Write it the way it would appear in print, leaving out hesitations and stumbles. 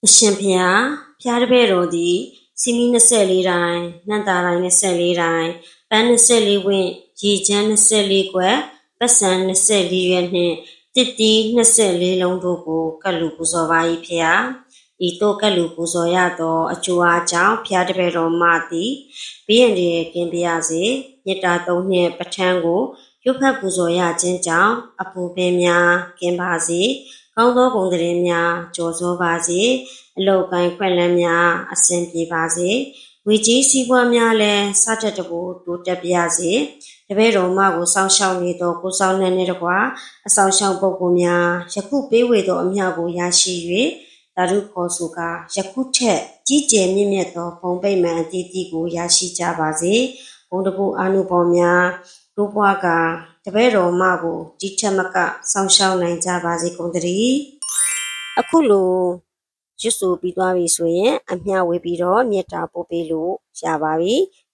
အရှင်ဘုရားဖျားတပည့်တော်သည်စီမီ24တိုင်းနန္တာတိုင်း24တိုင်းပန်း24ဝင့်ရေချမ်း24ကွက်ပတ်စံ24ရွက်နှင့်တစ်တီး24လုံးတို့ကိုကတ်လူပူဇော်ပါ၏ဖျားဤသို့ကတ်လူပူဇော်ရသောအကျိုးအားကြောင့်ဖျားတပည့်တော်မှသည်ဘေးရန်တွေကင်းပြရစေမေတ္တာသုံးနှင့်ပဋ္ဌာန်းကိုရွတ်ဖတ်ပူဇော်ရခြင်းကြောင့်အပူပင်များကင်းပါစေကောင်းသောဂုဏ်သတင်းများကြော်စောပါစေအလုတ်ပိုင်းခွင့်လန်းများအစဉ်ပြေပါစေဝေကြီးစည်းပွားများလည်းစတတ်တဘူတိုးတက်ပါစေတပည့်တော်မကိုစောင့်ရှောက်နေသောကိုဆောင်နှင့်တကွာအဆောင်ရှောက်ပုဂ္ဂိုလ်များယခုပေးဝေသောအမြတ်ကိုရရှိ၍ဓာတုခေါ်ဆိုကာယခုထက်ကြီးကျယ်မြင့်မြတ်သောဘုံပိတ်မှန်အသီးသီးကိုရရှိကြပါစေဘုံတပူအာနုဘော်များတိုးပွားကာတပည့်တော်မကိုဒီထက်မကစောင့်ရှောက်နိုင်ကြပါစေကုန်သတည်းအခုလိုရွတ်ဆိုပြီးသွားပြီဆိုရင်အမျှဝေပြီးတော့မေတ္တာပို့ပေးလို့ရပါပြီ